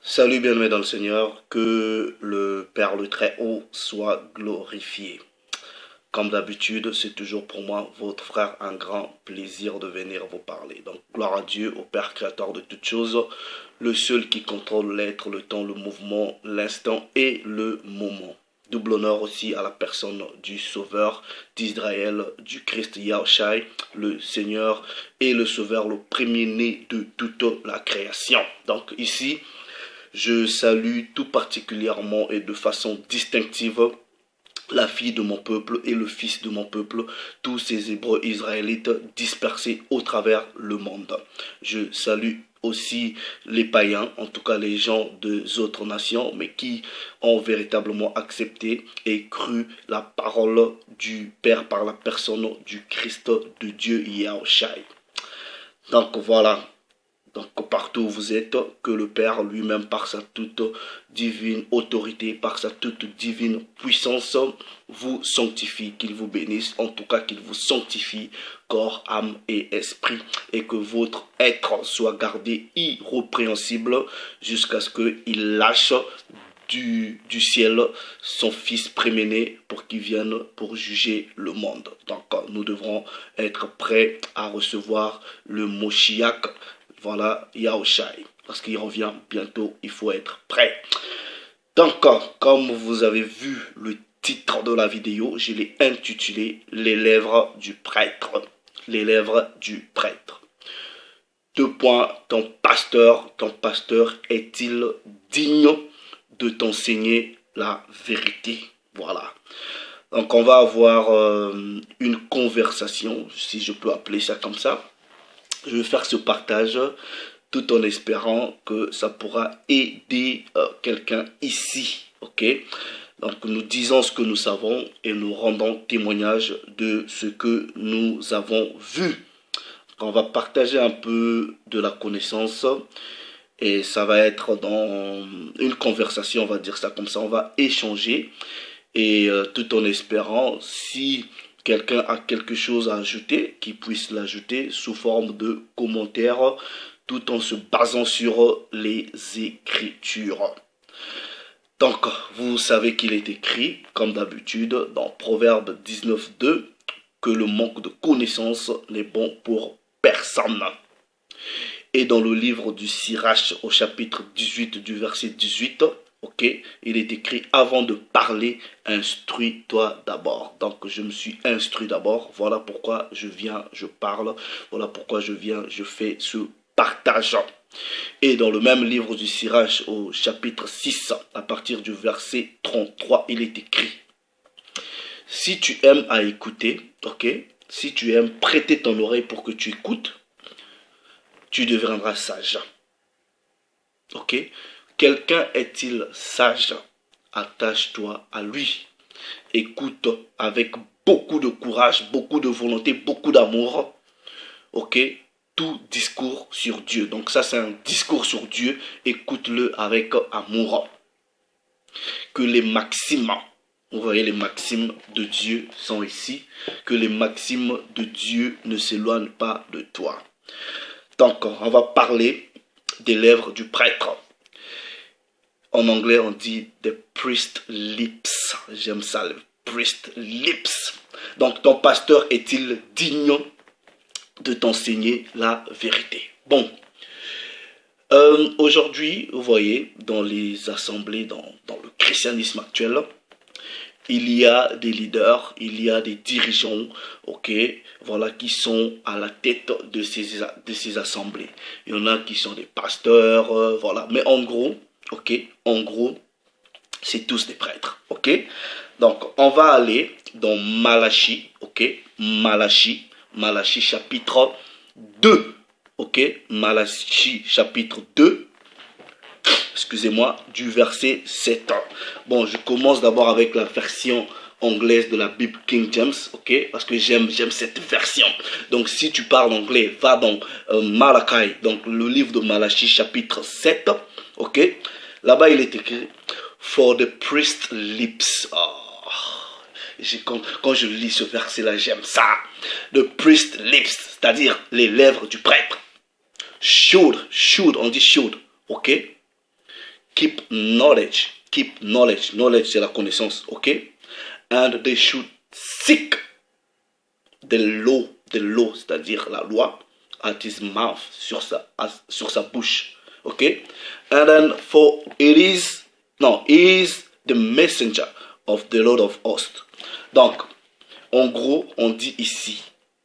Salut bien-aimés dans le Seigneur, que le Père le Très-Haut soit glorifié. Comme d'habitude, c'est toujours pour moi, votre frère, un grand plaisir de venir vous parler. Donc, gloire à Dieu, au Père créateur de toutes choses, le seul qui contrôle l'être, le temps, le mouvement, l'instant et le moment. Double honneur aussi à la personne du Sauveur d'Israël, du Christ Yahushai, le Seigneur et le Sauveur, le premier-né de toute la création. Donc ici, je salue tout particulièrement et de façon distinctive la fille de mon peuple et le fils de mon peuple, tous ces Hébreux israélites dispersés au travers le monde. Je salue aussi les païens, en tout cas les gens des autres nations, mais qui ont véritablement accepté et cru la parole du Père par la personne du Christ de Dieu Yahushai. Donc voilà. Donc partout où vous êtes, que le Père lui-même, par sa toute divine autorité, par sa toute divine puissance, vous sanctifie, qu'il vous bénisse, en tout cas qu'il vous sanctifie, corps, âme et esprit, et que votre être soit gardé irrépréhensible jusqu'à ce qu'il lâche du ciel son fils préméné pour qu'il vienne pour juger le monde. Donc nous devrons être prêts à recevoir le Moshiach. Voilà, Yahushai, parce qu'il revient bientôt, il faut être prêt. Donc, comme vous avez vu le titre de la vidéo, je l'ai intitulé « Les lèvres du prêtre ». Les lèvres du prêtre. Deux points, ton pasteur est-il digne de t'enseigner la vérité? Voilà. Donc, on va avoir une conversation, si je peux appeler ça comme ça. Je vais faire ce partage tout en espérant que ça pourra aider quelqu'un ici, ok? Donc nous disons ce que nous savons et nous rendons témoignage de ce que nous avons vu. On va partager un peu de la connaissance et ça va être dans une conversation, on va dire ça comme ça, on va échanger et tout en espérant si quelqu'un a quelque chose à ajouter, qu'il puisse l'ajouter sous forme de commentaires, tout en se basant sur les Écritures. Donc, vous savez qu'il est écrit, comme d'habitude, dans Proverbe 19.2, que le manque de connaissance n'est bon pour personne. Et dans le livre du Sirach, au chapitre 18 du verset 18, ok, il est écrit avant de parler, instruis-toi d'abord. Donc je me suis instruit d'abord. Voilà pourquoi je viens, je parle. Voilà pourquoi je viens, je fais ce partage. Et dans le même livre du Sirach, au chapitre 6, à partir du verset 33, il est écrit: si tu aimes à écouter, ok, si tu aimes prêter ton oreille pour que tu écoutes, tu deviendras sage. Ok. Quelqu'un est-il sage? Attache-toi à lui. Écoute avec beaucoup de courage, beaucoup de volonté, beaucoup d'amour. Ok? Tout discours sur Dieu. Donc ça, c'est un discours sur Dieu. Écoute-le avec amour. Que les maximes, vous voyez, les maximes de Dieu sont ici. Que les maximes de Dieu ne s'éloignent pas de toi. Donc, on va parler des lèvres du prêtre. En anglais, on dit the priest lips. J'aime ça, le priest lips. Donc, ton pasteur est-il digne de t'enseigner la vérité? Bon, aujourd'hui, vous voyez, dans les assemblées, dans le christianisme actuel, il y a des leaders, il y a des dirigeants, ok, voilà, qui sont à la tête de ces assemblées. Il y en a qui sont des pasteurs, voilà. Mais en gros, ok, en gros, c'est tous des prêtres, ok. Donc, on va aller dans Malachie, ok, Malachie chapitre 2, ok, Malachie chapitre 2, excusez-moi, du verset 7. Bon, je commence d'abord avec la version anglaise de la Bible King James, ok, parce que j'aime cette version. Donc, si tu parles anglais, va dans Malachi, donc le livre de Malachie chapitre 7, ok. Là-bas, il est écrit For the priest lips. Oh, quand je lis ce verset-là, j'aime ça. The priest lips, c'est-à-dire les lèvres du prêtre. Should, on dit should, ok. keep knowledge. Keep knowledge. Knowledge, c'est la connaissance, ok? And they should seek the law, c'est-à-dire la loi, at his mouth, sur sa bouche, ok? And then for it is, no, he is the messenger of the Lord of hosts. Donc, en gros, on dit ici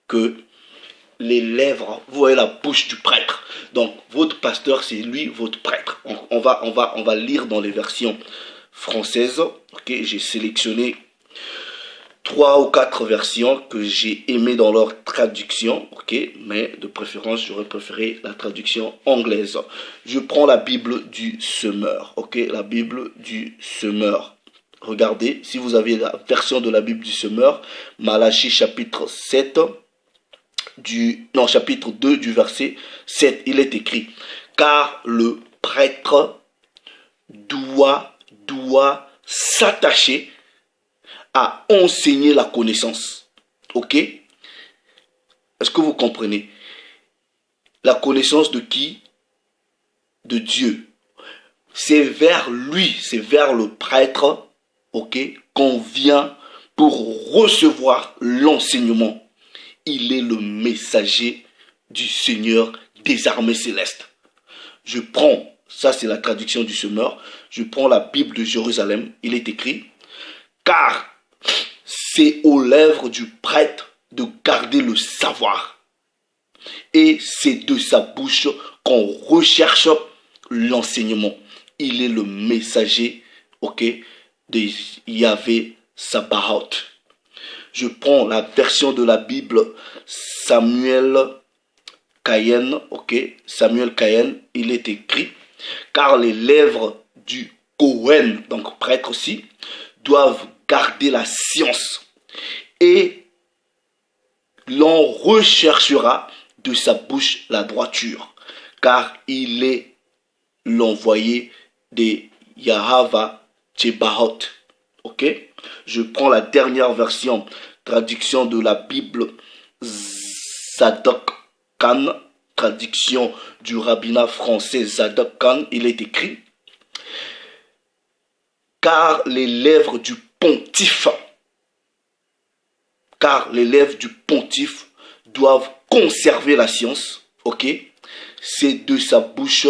que les lèvres, vous voyez la bouche du prêtre. Donc, votre pasteur, c'est lui, votre prêtre. On va lire dans les versions françaises. Ok, j'ai sélectionné 3 ou 4 versions que j'ai aimées dans leur traduction. Ok, mais de préférence, j'aurais préféré la traduction anglaise. Je prends la Bible du semeur. Ok, la Bible du semeur. Regardez, si vous avez la version de la Bible du semeur, Malachie chapitre 7, chapitre 2 du verset 7, il est écrit, car le prêtre doit s'attacher à enseigner la connaissance. Ok? Est-ce que vous comprenez? La connaissance de qui? De Dieu. C'est vers lui, c'est vers le prêtre, ok, qu'on vient pour recevoir l'enseignement. Il est le messager du Seigneur des armées célestes. Je prends, ça c'est la traduction du semeur, je prends la Bible de Jérusalem, il est écrit, car c'est aux lèvres du prêtre de garder le savoir. Et c'est de sa bouche qu'on recherche l'enseignement. Il est le messager, ok, de Yahvé Sabaoth. Je prends la version de la Bible Samuel Caïn, ok, Samuel Caïn, il est écrit, car les lèvres du Cohen, donc prêtre aussi, doivent garder la science et l'on recherchera de sa bouche la droiture, car il est l'envoyé de Yahava Tsebaoth. Ok? Je prends la dernière version, traduction de la Bible Zadok Khan, traduction du rabbinat français Zadok Khan, il est écrit, car les lèvres du pontife, doivent conserver la science, ok? C'est de sa bouche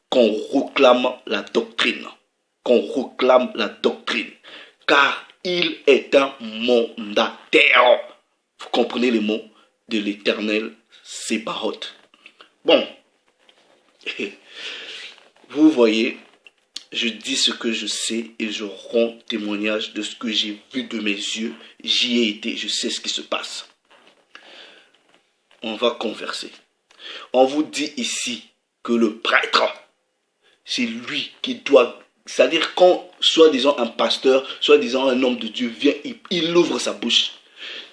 qu'on réclame la doctrine, car il est un mandataire, vous comprenez les mots, de l'Éternel Sébaoth. Bon, vous voyez, je dis ce que je sais et je rends témoignage de ce que j'ai vu de mes yeux. J'y ai été, je sais ce qui se passe. On va converser. On vous dit ici que le prêtre, c'est lui qui doit, c'est-à-dire quand soi-disant un pasteur, soi-disant un homme de Dieu vient, il ouvre sa bouche.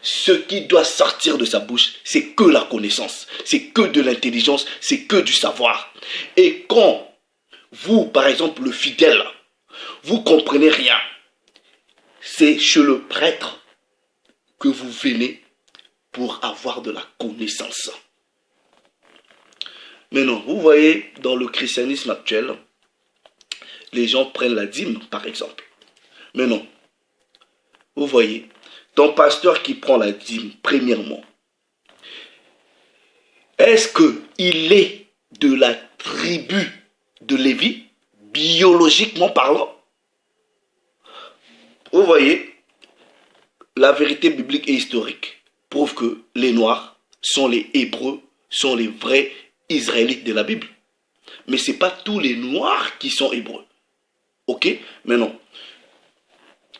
Ce qui doit sortir de sa bouche, c'est que la connaissance, c'est que de l'intelligence, c'est que du savoir. Et quand vous, par exemple, le fidèle, vous comprenez rien, c'est chez le prêtre que vous venez pour avoir de la connaissance. Mais non, vous voyez, dans le christianisme actuel, les gens prennent la dîme, par exemple. Mais non, vous voyez, ton pasteur qui prend la dîme, premièrement, est-ce qu'il est de la tribu de Lévi, biologiquement parlant? Vous voyez, la vérité biblique et historique prouve que les Noirs sont les Hébreux, sont les vrais Israélites de la Bible. Mais ce n'est pas tous les Noirs qui sont Hébreux. Ok? Mais non.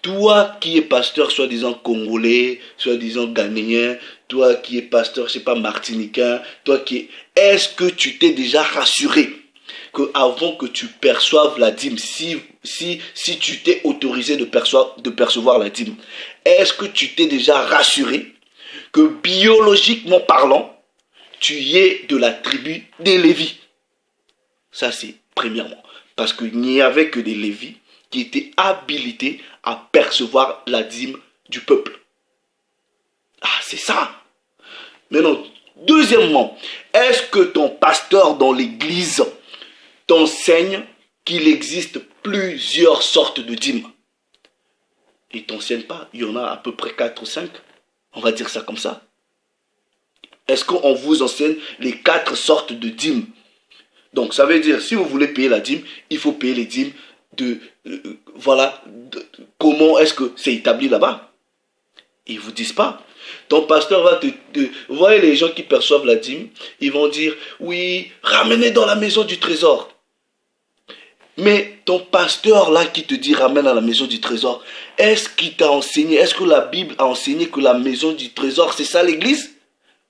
Toi qui es pasteur, soi-disant congolais, soi-disant ghanéen, toi qui es pasteur, je ne sais pas, martiniquais, toi qui es... Est-ce que tu t'es déjà rassuré que avant que tu perçoives la dîme, si tu t'es autorisé de percevoir la dîme, est-ce que tu t'es déjà rassuré que biologiquement parlant, tu y es de la tribu des Lévis? Ça c'est premièrement. Parce qu'il n'y avait que des Lévis qui étaient habilités à percevoir la dîme du peuple. Ah, c'est ça. Mais non, deuxièmement, est-ce que ton pasteur dans l'église t'enseigne qu'il existe plusieurs sortes de dîmes. Ils ne t'enseignent pas. Il y en a à peu près 4 ou 5. On va dire ça comme ça. Est-ce qu'on vous enseigne les 4 sortes de dîmes? Donc, ça veut dire, si vous voulez payer la dîme, il faut payer les dîmes de... voilà, comment est-ce que c'est établi là-bas? Ils ne vous disent pas. Ton pasteur va vous voyez les gens qui perçoivent la dîme, ils vont dire, oui, ramenez dans la maison du trésor. Mais ton pasteur là qui te dit ramène à la maison du trésor, est-ce qu'il t'a enseigné, est-ce que la Bible a enseigné que la maison du trésor, c'est ça l'église?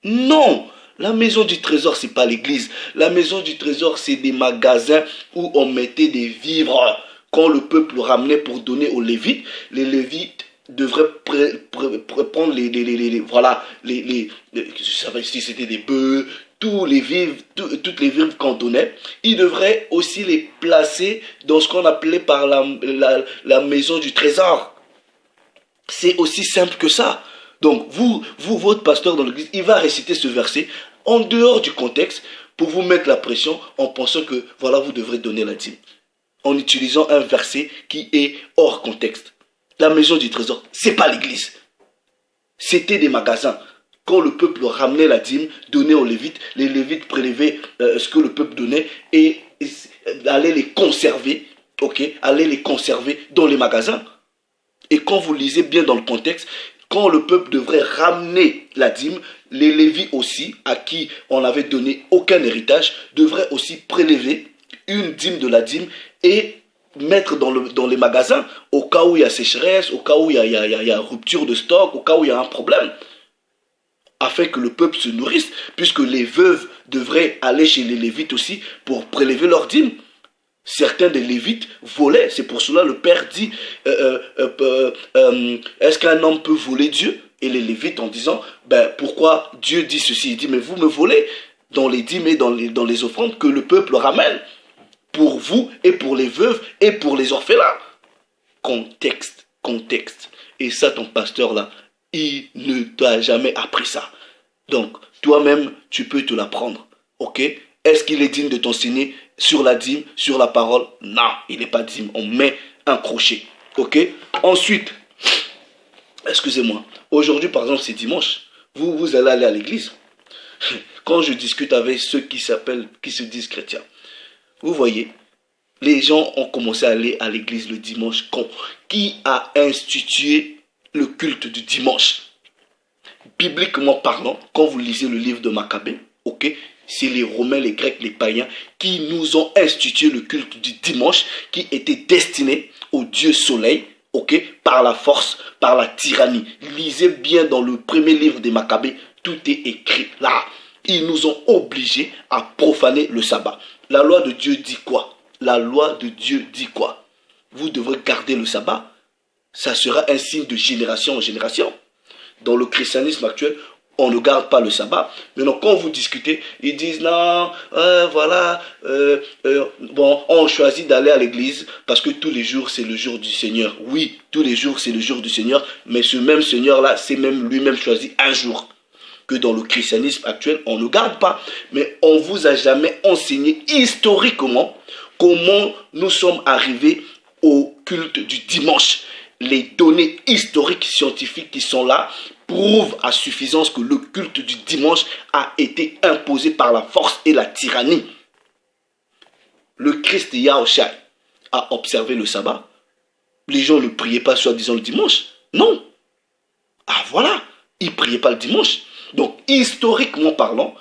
Non, la maison du trésor, c'est pas l'église. La maison du trésor, c'est des magasins où on mettait des vivres. Quand le peuple ramenait pour donner aux Lévites, les Lévites devraient prendre voilà, je savais si c'était des bœufs, toutes les vivres qu'on donnait, ils devraient aussi les placer dans ce qu'on appelait par la maison du trésor. C'est aussi simple que ça. Donc, votre pasteur dans l'église, il va réciter ce verset en dehors du contexte pour vous mettre la pression en pensant que, voilà, vous devrez donner la dîme. En utilisant un verset qui est hors contexte. La maison du trésor, c'est pas l'église. C'était des magasins. Quand le peuple ramenait la dîme, donnait aux Lévites, les Lévites prélevaient ce que le peuple donnait et allaient les conserver, allaient les conserver dans les magasins. Et quand vous lisez bien dans le contexte, quand le peuple devrait ramener la dîme, les Lévites aussi, à qui on n'avait donné aucun héritage, devraient aussi prélever une dîme de la dîme et mettre dans les magasins au cas où il y a sécheresse, au cas où il y a rupture de stock, au cas où il y a un problème, afin que le peuple se nourrisse, puisque les veuves devraient aller chez les Lévites aussi pour prélever leur dîme. Certains des Lévites volaient, c'est pour cela le Père dit, est-ce qu'un homme peut voler Dieu? Et les Lévites en disant, pourquoi Dieu dit ceci? Il dit, mais vous me volez dans les dîmes et dans les offrandes que le peuple ramène, pour vous et pour les veuves et pour les orphelins. Contexte. Et ça, ton pasteur là, il ne t'a jamais appris ça. Donc, toi-même, tu peux te l'apprendre. Ok? Est-ce qu'il est digne de t'enseigner sur la dîme, sur la parole? Non, il n'est pas digne. On met un crochet. Ok? Ensuite, excusez-moi. Aujourd'hui, par exemple, c'est dimanche. Vous allez aller à l'église. Quand je discute avec ceux qui se disent chrétiens, vous voyez, les gens ont commencé à aller à l'église le dimanche. Qui a institué le culte du dimanche? Bibliquement parlant, quand vous lisez le livre de Maccabée, c'est les Romains, les Grecs, les païens qui nous ont institué le culte du dimanche qui était destiné au Dieu soleil, par la force, par la tyrannie. Lisez bien dans le premier livre des Maccabées, tout est écrit là. Ils nous ont obligés à profaner le sabbat. La loi de Dieu dit quoi? La loi de Dieu dit quoi? Vous devrez garder le sabbat. Ça sera un signe de génération en génération. Dans le christianisme actuel, on ne garde pas le sabbat. Maintenant, quand vous discutez, ils disent non, bon, on choisit d'aller à l'église parce que tous les jours, c'est le jour du Seigneur. Oui, tous les jours, c'est le jour du Seigneur, mais ce même Seigneur-là, c'est même lui-même choisi un jour. Que dans le christianisme actuel, on ne garde pas. Mais on ne vous a jamais enseigné historiquement comment nous sommes arrivés au culte du dimanche. Les données historiques, scientifiques qui sont là prouvent à suffisance que le culte du dimanche a été imposé par la force et la tyrannie. Le Christ Yahushua a observé le sabbat. Les gens ne priaient pas soi-disant le dimanche. Non. Ah voilà, ils ne priaient pas le dimanche. Donc, historiquement parlant,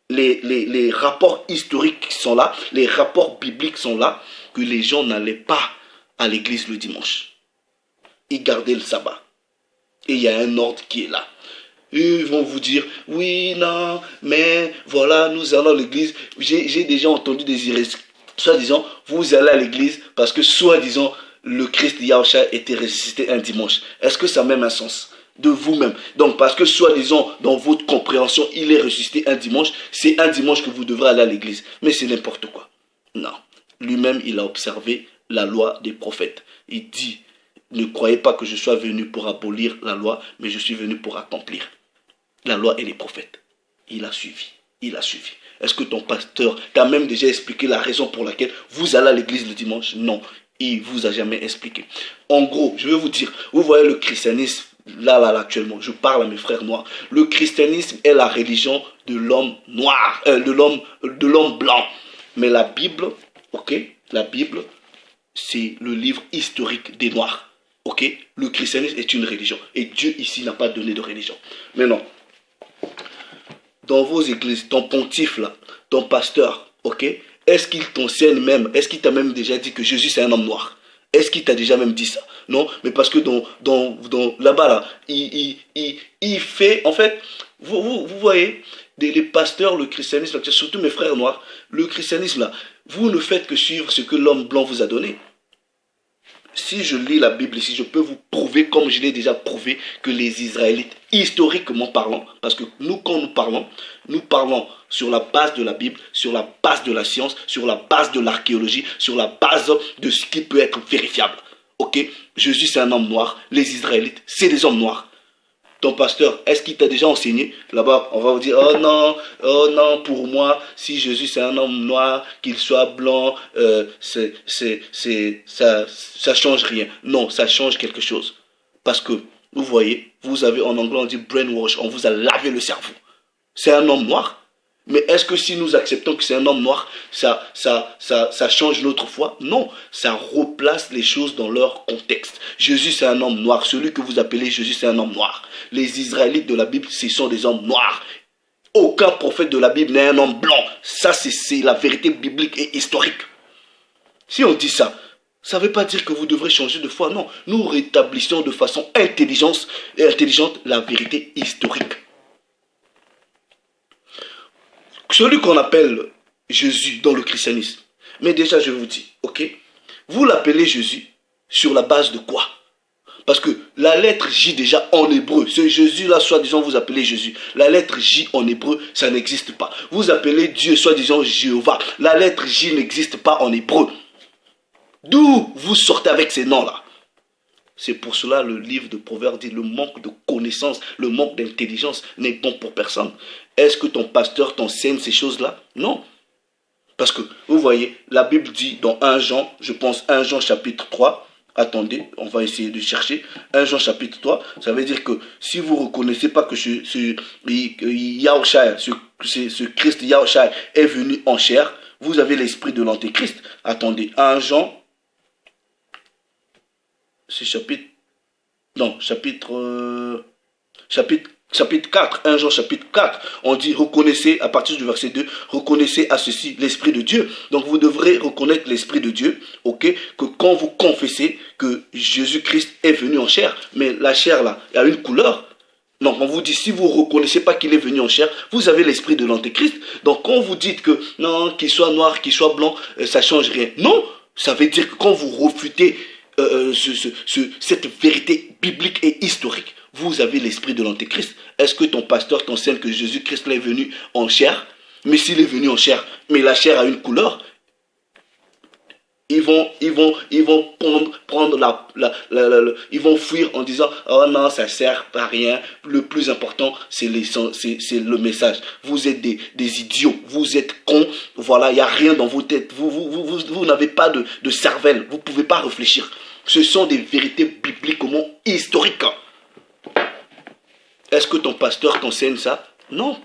les rapports historiques sont là, les rapports bibliques sont là, que les gens n'allaient pas à l'église le dimanche. Ils gardaient le sabbat. Et il y a un ordre qui est là. Ils vont vous dire, oui, non, mais voilà, nous allons à l'église. J'ai déjà entendu des hérésies, soi-disant, vous allez à l'église parce que soi-disant, le Christ Yahushua était ressuscité un dimanche. Est-ce que ça a même un sens? De vous-même. Donc, parce que soi-disant, dans votre compréhension, il est ressuscité un dimanche, c'est un dimanche que vous devrez aller à l'église. Mais c'est n'importe quoi. Non. Lui-même, il a observé la loi des prophètes. Il dit, ne croyez pas que je sois venu pour abolir la loi, mais je suis venu pour accomplir la loi et les prophètes. Il a suivi. Il a suivi. Est-ce que ton pasteur t'a même déjà expliqué la raison pour laquelle vous allez à l'église le dimanche? Non, il ne vous a jamais expliqué. En gros, je vais vous dire, vous voyez le christianisme, là, actuellement, je parle à mes frères noirs. Le christianisme est la religion de l'homme noir, de l'homme blanc. Mais la Bible, ok, la Bible, c'est le livre historique des noirs. Ok, le christianisme est une religion. Et Dieu ici n'a pas donné de religion. Mais non. Dans vos églises, ton pontife là, ton pasteur, ok, est-ce qu'il t'enseigne même, est-ce qu'il t'a même déjà dit que Jésus c'est un homme noir? Est-ce qu'il t'a déjà même dit ça? Non, mais parce que là-bas là, il fait, en fait, vous voyez, les pasteurs, le christianisme, surtout mes frères noirs, le christianisme là, vous ne faites que suivre ce que l'homme blanc vous a donné. Si je lis la Bible ici, je peux vous prouver, comme je l'ai déjà prouvé, que les Israélites, historiquement parlant, parce que nous, quand nous parlons sur la base de la Bible, sur la base de la science, sur la base de l'archéologie, sur la base de ce qui peut être vérifiable. Ok, Jésus c'est un homme noir, les Israélites, c'est des hommes noirs. Ton pasteur, est-ce qu'il t'a déjà enseigné? Là-bas, on va vous dire, oh non, pour moi, si Jésus c'est un homme noir, qu'il soit blanc, ça change rien. Non, ça change quelque chose. Parce que, vous voyez, vous avez en anglais, on dit brainwash, on vous a lavé le cerveau. C'est un homme noir. Mais est-ce que si nous acceptons que c'est un homme noir, ça change notre foi? Non, ça replace les choses dans leur contexte. Jésus c'est un homme noir, celui que vous appelez Jésus c'est un homme noir. Les Israélites de la Bible, ce sont des hommes noirs. Aucun prophète de la Bible n'est un homme blanc. Ça c'est la vérité biblique et historique. Si on dit ça, ça ne veut pas dire que vous devrez changer de foi, non. Nous rétablissons de façon intelligente la vérité historique. Celui qu'on appelle Jésus dans le christianisme. Mais déjà, je vous dis, ok, vous l'appelez Jésus sur la base de quoi? Parce que la lettre J déjà en hébreu, ce Jésus-là, soi-disant, vous appelez Jésus. La lettre J en hébreu, ça n'existe pas. Vous appelez Dieu, soi-disant, Jéhovah. La lettre J n'existe pas en hébreu. D'où vous sortez avec ces noms-là? C'est pour cela le livre de Proverbes dit le manque de connaissance, le manque d'intelligence n'est bon pour personne. Est-ce que ton pasteur t'enseigne ces choses-là? Non. Parce que, vous voyez, la Bible dit dans 1 Jean, je pense 1 Jean chapitre 3, attendez, on va essayer de chercher, 1 Jean chapitre 3, ça veut dire que si vous ne reconnaissez pas que ce Christ Yahushua est venu en chair, vous avez l'esprit de l'antéchrist. Attendez, 1 Jean, c'est chapitre 4, 1 Jean chapitre 4, on dit reconnaissez, à partir du verset 2, reconnaissez à ceci l'Esprit de Dieu. Donc vous devrez reconnaître l'Esprit de Dieu, ok, que quand vous confessez que Jésus-Christ est venu en chair, mais la chair là, il y a une couleur. Donc on vous dit, si vous ne reconnaissez pas qu'il est venu en chair, vous avez l'esprit de l'antéchrist. Donc quand vous dites que non, qu'il soit noir, qu'il soit blanc, ça ne change rien. Non, ça veut dire que quand vous refutez cette vérité biblique et historique, vous avez l'esprit de l'antéchrist. Est-ce que ton pasteur t'enseigne que Jésus-Christ est venu en chair? Mais s'il est venu en chair, mais la chair a une couleur, ils vont prendre ils vont fuir en disant oh non, ça sert à rien. Le plus important c'est le message. Vous êtes des idiots, vous êtes cons, voilà, il n'y a rien dans vos têtes, vous n'avez pas de cervelle, vous ne pouvez pas réfléchir. Ce sont des vérités bibliquement historiques. Est-ce que ton pasteur t'enseigne ça? Non.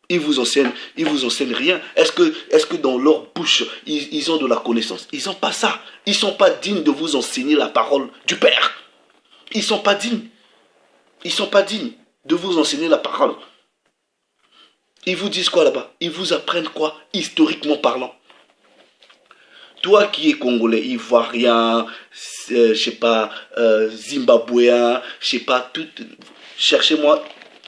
Ils vous enseignent rien. Est-ce que dans leur bouche, ils ont de la connaissance? Ils n'ont pas ça. Ils ne sont pas dignes de vous enseigner la parole du Père. Ils ne sont pas dignes. Ils ne sont pas dignes de vous enseigner la parole. Ils vous disent quoi là-bas? Ils vous apprennent quoi, historiquement parlant? Toi qui es congolais, ivoirien, je sais pas, zimbabwéen, je sais pas, cherchez-moi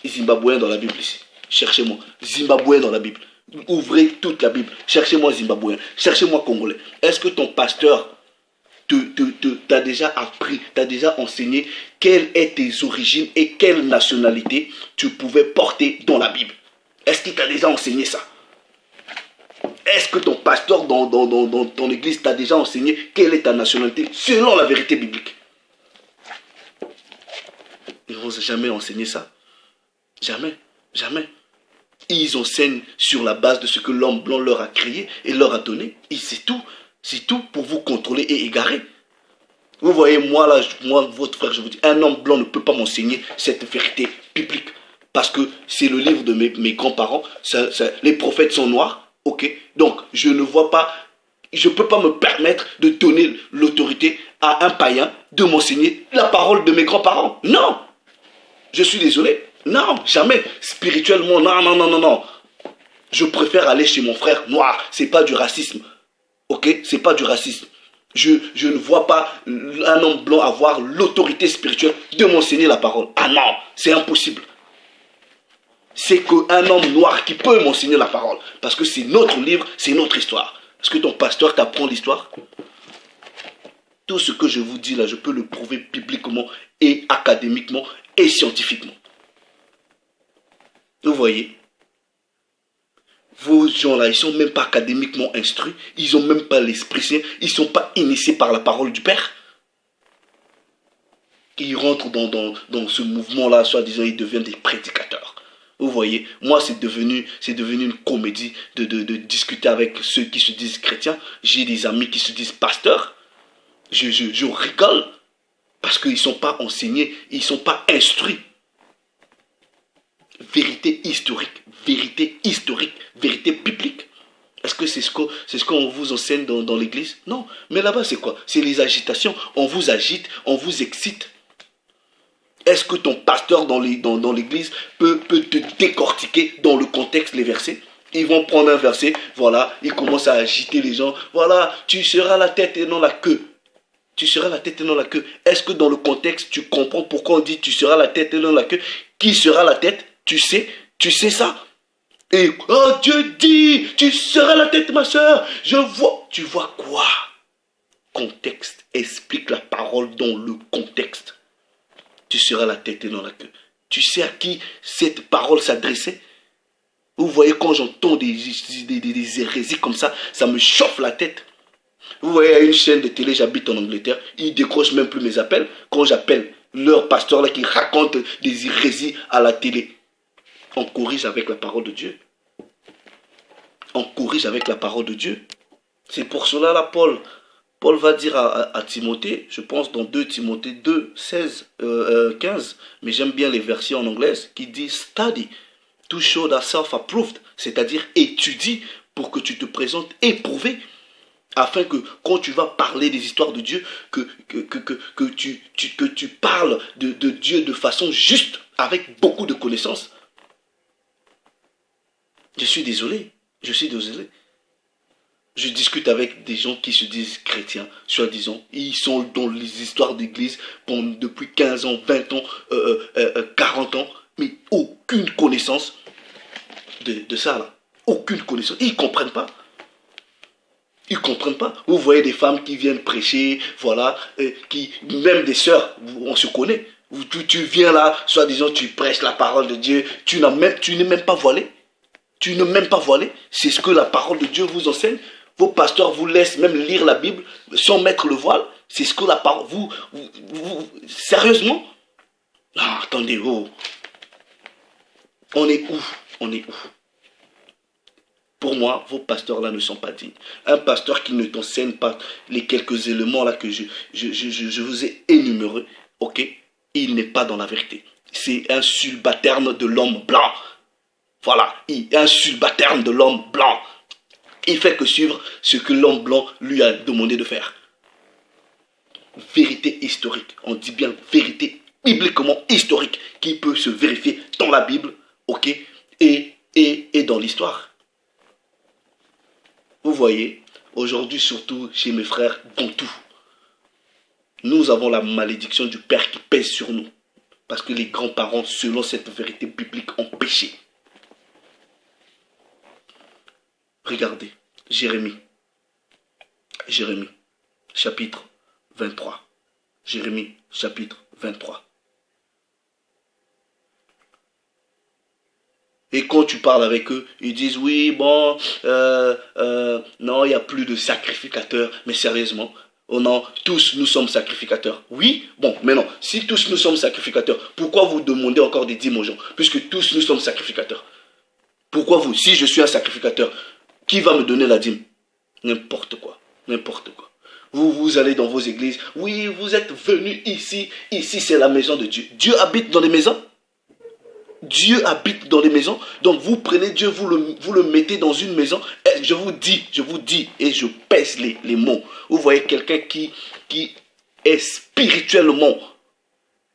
zimbabwéen dans la Bible ici. Cherchez-moi zimbabwéen dans la Bible. Ouvrez toute la Bible. Cherchez-moi zimbabwéen. Cherchez-moi congolais. Est-ce que ton pasteur t'a déjà appris, t'a déjà enseigné quelles étaient tes origines et quelle nationalité tu pouvais porter dans la Bible? Est-ce qu'il t'a déjà enseigné ça? Est-ce que ton pasteur dans ton église t'a déjà enseigné quelle est ta nationalité selon la vérité biblique? Ils ne vont jamais enseigner ça. Jamais. Jamais. Ils enseignent sur la base de ce que l'homme blanc leur a créé et leur a donné. Et c'est tout. C'est tout pour vous contrôler et égarer. Vous voyez, moi, là, moi, votre frère, je vous dis, un homme blanc ne peut pas m'enseigner cette vérité biblique. Parce que c'est le livre de mes grands-parents. Les prophètes sont noirs. Ok. Donc, je ne vois pas, je ne peux pas me permettre de donner l'autorité à un païen de m'enseigner la parole de mes grands-parents. Non. Je suis désolé. Non, jamais. Spirituellement, non, non, non, non, non. Je préfère aller chez mon frère noir. C'est pas du racisme. Ok. C'est pas du racisme. Je ne vois pas un homme blanc avoir l'autorité spirituelle de m'enseigner la parole. Ah non, c'est impossible. C'est qu'un homme noir qui peut m'enseigner la parole. Parce que c'est notre livre, c'est notre histoire. Est-ce que ton pasteur t'apprend l'histoire? Tout ce que je vous dis là, je peux le prouver bibliquement et académiquement et scientifiquement. Vous voyez? Vos gens-là, ils ne sont même pas académiquement instruits. Ils n'ont même pas l'Esprit Saint. Ils ne sont pas initiés par la parole du Père. Ils rentrent dans ce mouvement-là, soi-disant, ils deviennent des prédicateurs. Vous voyez, moi, c'est devenu une comédie de discuter avec ceux qui se disent chrétiens. J'ai des amis qui se disent pasteurs. Je rigole parce qu'ils ne sont pas enseignés, ils ne sont pas instruits. Vérité historique, vérité biblique. Est-ce que c'est ce qu'on vous enseigne dans l'église? Non, mais là-bas c'est quoi? C'est les agitations, on vous agite, on vous excite. Est-ce que ton pasteur dans l'église peut te décortiquer dans le contexte les versets? Ils vont prendre un verset, voilà, ils commencent à agiter les gens, voilà, tu seras la tête et non la queue. Tu seras la tête et non la queue. Est-ce que dans le contexte, tu comprends pourquoi on dit tu seras la tête et non la queue? Qui sera la tête? Tu sais ça? Et oh, Dieu dit, tu seras la tête, ma soeur. Je vois. Tu vois quoi? Contexte. Explique la parole dans le contexte. Tu seras la tête et non la queue. Tu sais à qui cette parole s'adressait? Vous voyez, quand j'entends des hérésies comme ça, ça me chauffe la tête. Vous voyez, à une chaîne de télé, j'habite en Angleterre, ils décrochent même plus mes appels. Quand j'appelle leur pasteur là qui raconte des hérésies à la télé, on corrige avec la parole de Dieu. On corrige avec la parole de Dieu. C'est pour cela là, Paul va dire à Timothée, je pense dans 2 Timothée 2, 16, 15, mais j'aime bien les versions en anglais, qui dit study to show thyself approved, c'est-à-dire étudie pour que tu te présentes éprouvé, afin que quand tu vas parler des histoires de Dieu, que tu parles de Dieu de façon juste, avec beaucoup de connaissances. Je suis désolé. Je discute avec des gens qui se disent chrétiens, soi-disant. Ils sont dans les histoires d'église depuis 15 ans, 20 ans, 40 ans, mais aucune connaissance de ça là. Aucune connaissance. Ils ne comprennent pas. Ils ne comprennent pas. Vous voyez des femmes qui viennent prêcher, voilà, même des sœurs, on se connaît. Tu viens là, soi-disant, tu prêches la parole de Dieu, tu n'es même pas voilé. Tu n'es même pas voilé. C'est ce que la parole de Dieu vous enseigne. Vos pasteurs vous laissent même lire la Bible sans mettre le voile. C'est ce que la parole... Sérieusement? Non, attendez, oh. On est où? Pour moi, vos pasteurs-là ne sont pas dignes. Un pasteur qui ne t'enseigne pas les quelques éléments là que je vous ai énumérés, ok? Il n'est pas dans la vérité. C'est un subalterne de l'homme blanc. Voilà, un subalterne de l'homme blanc. Il fait que suivre ce que l'homme blanc lui a demandé de faire. Vérité historique. On dit bien vérité bibliquement historique qui peut se vérifier dans la Bible, ok, et dans l'histoire. Vous voyez, aujourd'hui surtout chez mes frères bantous, nous avons la malédiction du Père qui pèse sur nous. Parce que les grands-parents, selon cette vérité biblique, ont péché. Regardez, Jérémie, chapitre 23. Jérémie, chapitre 23. Et quand tu parles avec eux, ils disent oui, bon, non, il n'y a plus de sacrificateurs. Mais sérieusement, oh non, tous nous sommes sacrificateurs. Oui, bon, mais non, si tous nous sommes sacrificateurs, pourquoi vous demandez encore des dîmes aux gens? Puisque tous nous sommes sacrificateurs. Pourquoi vous? Si je suis un sacrificateur, qui va me donner la dîme? N'importe quoi. N'importe quoi. Vous allez dans vos églises. Oui, vous êtes venus ici. Ici, c'est la maison de Dieu. Dieu habite dans les maisons. Dieu habite dans les maisons. Donc, vous prenez Dieu, vous le mettez dans une maison. Et je vous dis, et je pèse les mots. Vous voyez quelqu'un qui est spirituellement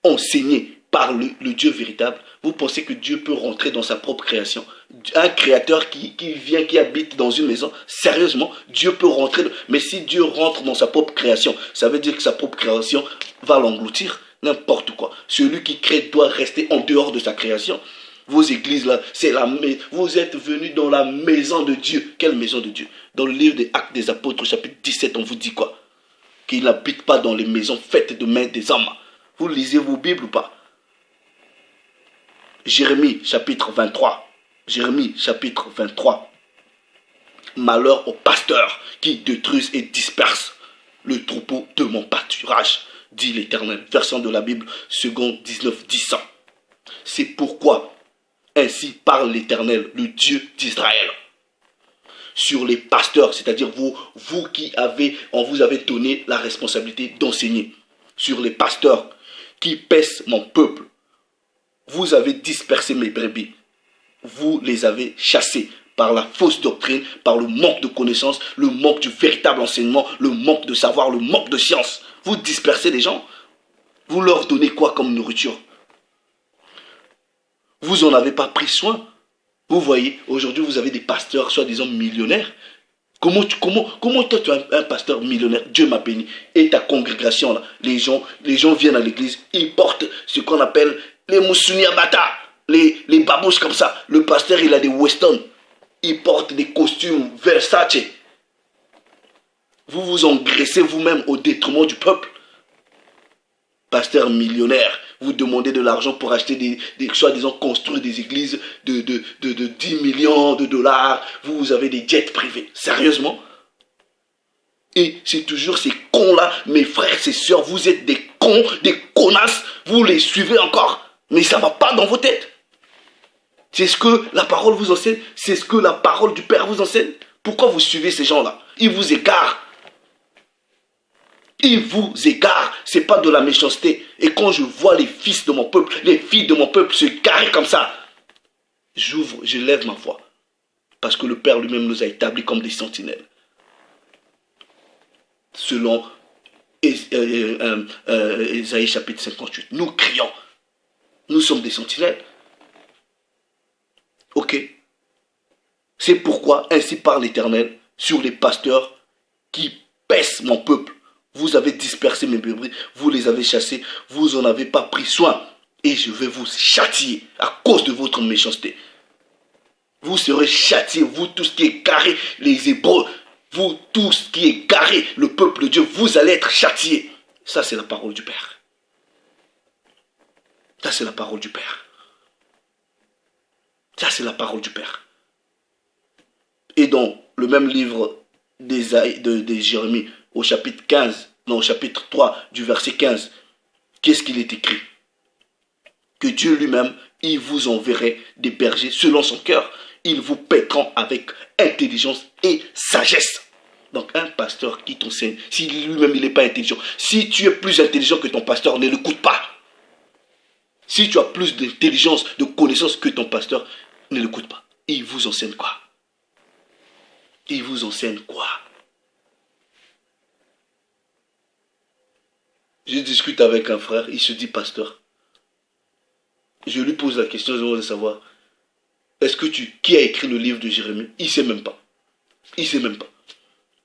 enseigné par le Dieu véritable. Vous pensez que Dieu peut rentrer dans sa propre création? Un créateur qui vient, qui habite dans une maison, sérieusement, Dieu peut rentrer. Mais si Dieu rentre dans sa propre création, ça veut dire que sa propre création va l'engloutir. N'importe quoi. Celui qui crée doit rester en dehors de sa création. Vos églises là, vous êtes venus dans la maison de Dieu. Quelle maison de Dieu? Dans le livre des Actes des Apôtres, chapitre 17, on vous dit quoi? Qu'il n'habite pas dans les maisons faites de mains des hommes. Vous lisez vos Bibles ou pas? Jérémie chapitre 23. Jérémie chapitre 23. Malheur aux pasteurs qui détruisent et dispersent le troupeau de mon pâturage, dit l'Éternel. Version de la Bible, second 19, 10. C'est pourquoi ainsi parle l'Éternel, le Dieu d'Israël. Sur les pasteurs, c'est-à-dire vous qui on vous avait donné la responsabilité d'enseigner. Sur les pasteurs qui paissent mon peuple. Vous avez dispersé mes brebis. Vous les avez chassés par la fausse doctrine, par le manque de connaissances, le manque du véritable enseignement, le manque de savoir, le manque de science. Vous dispersez les gens. Vous leur donnez quoi comme nourriture? Vous n'en avez pas pris soin. Vous voyez, aujourd'hui vous avez des pasteurs soi-disant millionnaires. Comment toi tu es un pasteur millionnaire? Dieu m'a béni. Et ta congrégation là, les gens viennent à l'église, ils portent ce qu'on appelle les Moussounia Bata, les babouches comme ça. Le pasteur il a des Weston, il porte des costumes Versace. Vous vous engraissez vous-même au détriment du peuple. Pasteur millionnaire, vous demandez de l'argent pour acheter des soi-disant construire des églises de 10 millions de dollars. Vous avez des jets privés. Sérieusement? Et c'est toujours ces cons-là, mes frères, ces sœurs, vous êtes des cons, des connasses. Vous les suivez encore. Mais ça ne va pas dans vos têtes. C'est ce que la parole vous enseigne. C'est ce que la parole du Père vous enseigne. Pourquoi vous suivez ces gens-là? Ils vous égarent. Ils vous égarent, ce n'est pas de la méchanceté. Et quand je vois les fils de mon peuple, les filles de mon peuple se garer comme ça, je lève ma voix. Parce que le Père lui-même nous a établis comme des sentinelles. Selon Ésaïe chapitre 58, nous crions. Nous sommes des sentinelles. Ok. C'est pourquoi, ainsi parle l'Éternel, sur les pasteurs qui paissent mon peuple. Vous avez dispersé mes brebis, vous les avez chassés, vous n'en avez pas pris soin. Et je vais vous châtier à cause de votre méchanceté. Vous serez châtiés, vous tous qui égarez les Hébreux, vous tous qui égarez le peuple de Dieu, vous allez être châtiés. Ça c'est la parole du Père. Ça c'est la parole du Père. Ça c'est la parole du Père. Et dans le même livre de Jérémie, au chapitre 15, non, au chapitre 3 du verset 15, qu'est-ce qu'il est écrit? Que Dieu lui-même, il vous enverrait des bergers selon son cœur. Ils vous paîtront avec intelligence et sagesse. Donc un pasteur qui t'enseigne, si lui-même il n'est pas intelligent, si tu es plus intelligent que ton pasteur, ne l'écoute pas. Si tu as plus d'intelligence, de connaissance que ton pasteur, ne l'écoute pas. Il vous enseigne quoi? Il vous enseigne quoi? Je discute avec un frère, il se dit pasteur. Je lui pose la question, je veux savoir, qui a écrit le livre de Jérémie? Il ne sait même pas. Il ne sait même pas.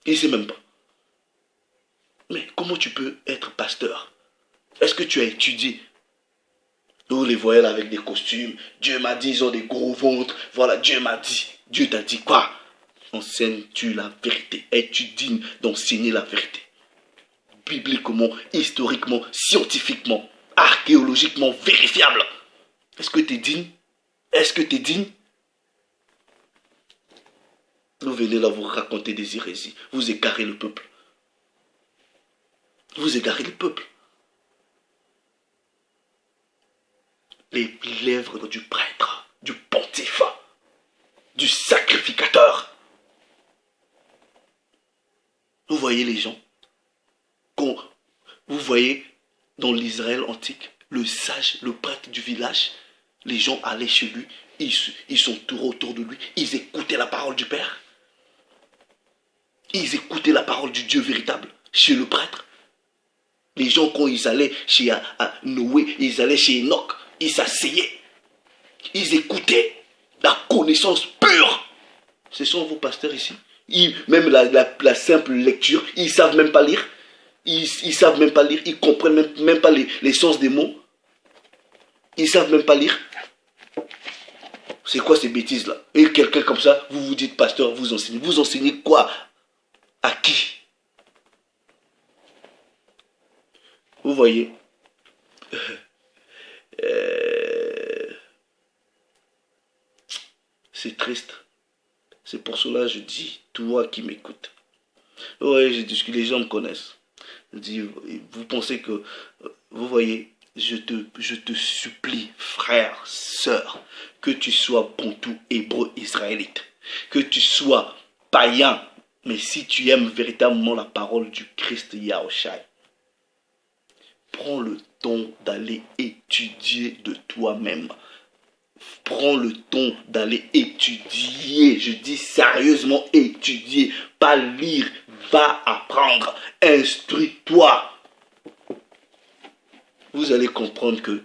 Il ne sait même pas. Mais comment tu peux être pasteur? Est-ce que tu as étudié? Nous les voyons là avec des costumes. Dieu m'a dit, ils ont des gros ventres. Voilà, Dieu m'a dit. Dieu t'a dit quoi? Enseigne-tu la vérité? Es-tu digne d'enseigner la vérité? Bibliquement, historiquement, scientifiquement, archéologiquement vérifiable. Est-ce que tu es digne? Est-ce que tu es digne? Vous venez là vous raconter des hérésies. Vous égarez le peuple. Vous égarez le peuple. Les lèvres du prêtre, du pontife, du sacrificateur. Vous voyez les gens, vous voyez dans l'Israël antique, le sage, le prêtre du village, les gens allaient chez lui, ils sont tournés autour de lui, ils écoutaient la parole du Père. Ils écoutaient la parole du Dieu véritable chez le prêtre. Les gens, quand ils allaient chez Noé, ils allaient chez Enoch, ils s'asseyaient. Ils écoutaient la connaissance pure. Ce sont vos pasteurs ici. Même la simple lecture, ils ne savent même pas lire. Ils savent même pas lire. Ils ne comprennent même pas les sens des mots. Ils ne savent même pas lire. C'est quoi ces bêtises-là? Et quelqu'un comme ça, vous vous dites pasteur, vous enseignez. Vous enseignez quoi? À qui? Vous voyez, c'est triste. C'est pour cela que je dis, toi qui m'écoutes. Ouais, j'ai discuté, les gens me connaissent. Je dis, vous pensez que, vous voyez, je te supplie, frère, sœur, que tu sois bontou, hébreu, israélite, que tu sois païen, mais si tu aimes véritablement la parole du Christ Yahushua, prends le temps d'aller étudier de toi-même. Prends le temps d'aller étudier. Je dis sérieusement étudier. Pas lire. Va apprendre. Instruis-toi. Vous allez comprendre que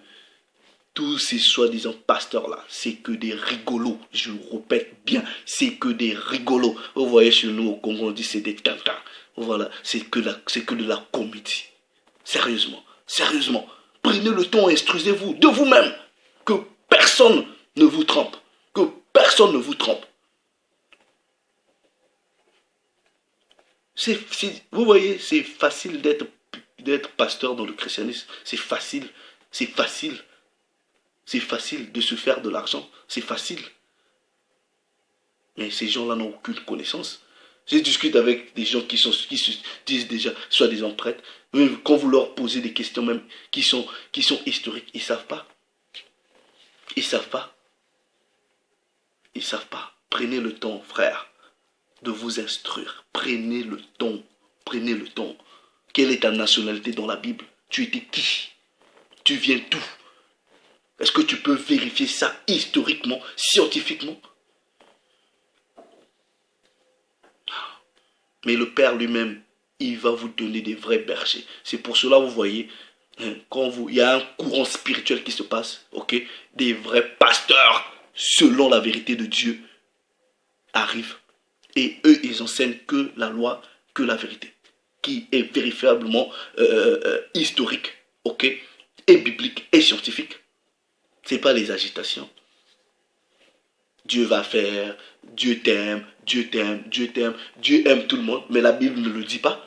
tous ces soi-disant pasteurs-là, c'est que des rigolos. Je répète bien, c'est que des rigolos. Vous voyez chez nous au Congo, on dit c'est des tintins. Voilà, c'est que de la comédie. Sérieusement. Sérieusement, prenez le temps, instruisez-vous de vous-même. Que personne ne vous trompe. Que personne ne vous trompe. Vous voyez, c'est facile d'être pasteur dans le christianisme. C'est facile. C'est facile. C'est facile de se faire de l'argent. C'est facile. Mais ces gens-là n'ont aucune connaissance. Je discute avec des gens qui se disent déjà, soit des prêtres, même quand vous leur posez des questions même qui sont historiques, ils ne savent pas. Ils ne savent pas. Ils ne savent pas. Prenez le temps, frère, de vous instruire. Prenez le temps. Prenez le temps. Quelle est ta nationalité dans la Bible? Tu étais qui? Tu viens d'où? Est-ce que tu peux vérifier ça historiquement, scientifiquement? Mais le Père lui-même, il va vous donner des vrais bergers. C'est pour cela, vous voyez, quand il y a un courant spirituel qui se passe, ok, des vrais pasteurs, selon la vérité de Dieu, arrivent. Et eux, ils enseignent que la loi, que la vérité, qui est vérifiablement historique, ok, et biblique, et scientifique. Ce n'est pas les agitations. Dieu va faire, Dieu t'aime, Dieu t'aime, Dieu t'aime, Dieu aime tout le monde, mais la Bible ne le dit pas.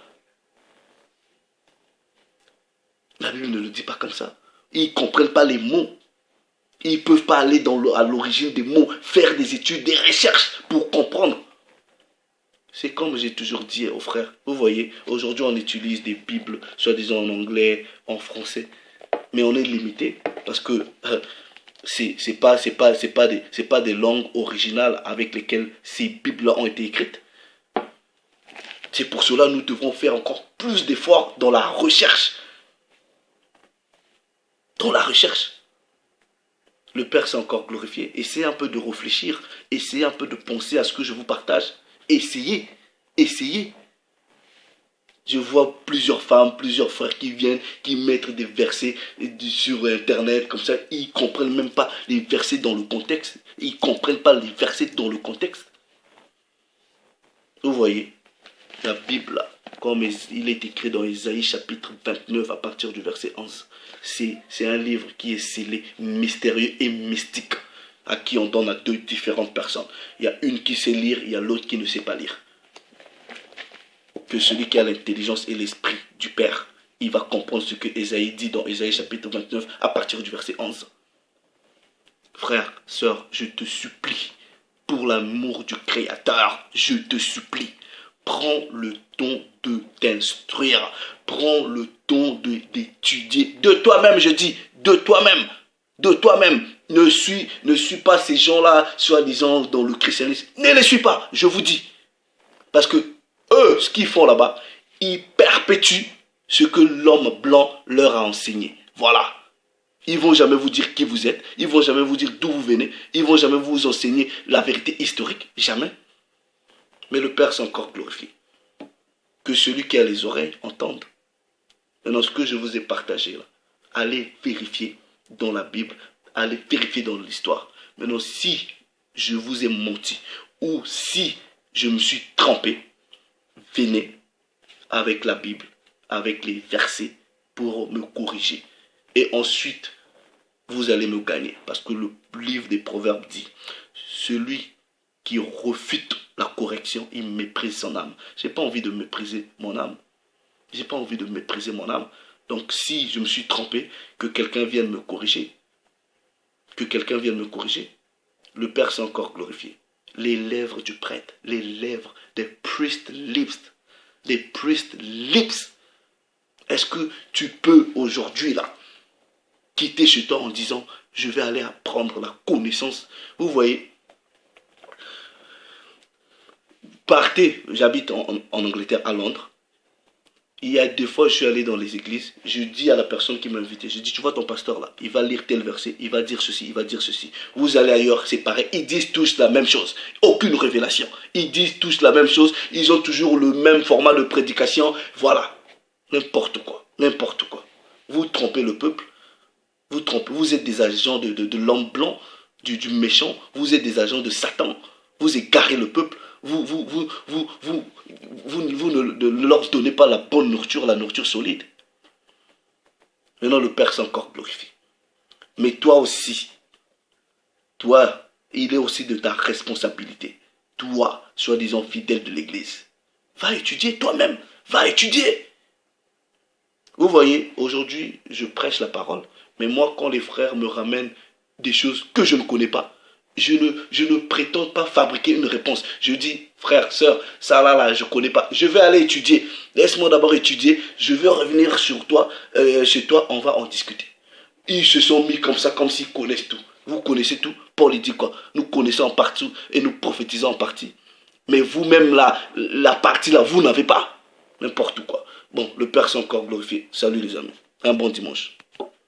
La Bible ne le dit pas comme ça. Ils ne comprennent pas les mots. Ils ne peuvent pas aller à l'origine des mots, faire des études, des recherches pour comprendre. C'est comme j'ai toujours dit aux frères. Vous voyez, aujourd'hui on utilise des Bibles, soi-disant en anglais, en français. Mais on est limité parce que c'est pas des langues originales avec lesquelles ces Bibles ont été écrites. C'est pour cela que nous devons faire encore plus d'efforts dans la recherche. Dans la recherche. Le Père s'est encore glorifié. Essayez un peu de réfléchir. Essayez un peu de penser à ce que je vous partage. Essayez. Essayez. Je vois plusieurs femmes, plusieurs frères qui viennent, qui mettent des versets sur Internet, comme ça. Ils ne comprennent même pas les versets dans le contexte. Ils ne comprennent pas les versets dans le contexte. Vous voyez, la Bible, comme il est écrit dans Ésaïe chapitre 29 à partir du verset 11, c'est un livre qui est scellé, mystérieux et mystique, à qui on donne à deux différentes personnes. Il y a une qui sait lire, il y a l'autre qui ne sait pas lire. Que celui qui a l'intelligence et l'esprit du Père, il va comprendre ce que Ésaïe dit dans Ésaïe chapitre 29 à partir du verset 11. Frère, sœur, je te supplie, pour l'amour du Créateur, je te supplie, prends le temps de t'instruire, prends le temps d'étudier, de toi-même je dis, de toi-même, ne suis pas ces gens-là, soi-disant, dans le christianisme. Ne les suis pas, je vous dis. Parce que eux, ce qu'ils font là-bas, ils perpétuent ce que l'homme blanc leur a enseigné. Voilà. Ils ne vont jamais vous dire qui vous êtes. Ils ne vont jamais vous dire d'où vous venez. Ils ne vont jamais vous enseigner la vérité historique. Jamais. Mais le Père s'est encore glorifié. Que celui qui a les oreilles entende. Maintenant, ce que je vous ai partagé là, allez vérifier dans la Bible, allez vérifier dans l'histoire. Maintenant, si je vous ai menti, ou si je me suis trompé, venez avec la Bible, avec les versets pour me corriger. Et ensuite, vous allez me gagner. Parce que le livre des Proverbes dit, celui qui refute la correction, il méprise son âme. Je n'ai pas envie de mépriser mon âme. J'ai pas envie de mépriser mon âme. Donc si je me suis trompé, que quelqu'un vienne me corriger. Que quelqu'un vienne me corriger. Le Père s'est encore glorifié. Les lèvres du prêtre, les lèvres des priest lips. Des priest lips. Est-ce que tu peux aujourd'hui là quitter chez toi en disant je vais aller apprendre la connaissance? Vous voyez, partez, j'habite en Angleterre, à Londres. Il y a 2 fois, je suis allé dans les églises, je dis à la personne qui m'a invité, je dis, tu vois ton pasteur là, il va lire tel verset, il va dire ceci, il va dire ceci. Vous allez ailleurs, c'est pareil, ils disent tous la même chose, aucune révélation. Ils disent tous la même chose, ils ont toujours le même format de prédication, voilà. N'importe quoi, n'importe quoi. Vous trompez le peuple, vous trompez, vous êtes des agents de l'homme blanc, du méchant, vous êtes des agents de Satan, vous égarez le peuple. Vous ne leur donnez pas la bonne nourriture, la nourriture solide. Maintenant, le Père s'est encore glorifié. Mais toi aussi, toi, il est aussi de ta responsabilité. Toi, soi-disant fidèle de l'Église, va étudier toi-même, va étudier. Vous voyez, aujourd'hui, je prêche la parole. Mais moi, quand les frères me ramènent des choses que je ne connais pas, je ne prétends pas fabriquer une réponse. Je dis, frère, sœur, ça là, je ne connais pas. Je vais aller étudier. Laisse-moi d'abord étudier. Je vais revenir sur toi, chez toi, on va en discuter. Ils se sont mis comme ça, comme s'ils connaissent tout. Vous connaissez tout. Paul, il dit quoi? Nous connaissons en partie et nous prophétisons en partie. Mais vous-même, là, la partie là, vous n'avez pas. N'importe quoi. Bon, le Père s'est encore glorifié. Salut les amis. Un bon dimanche.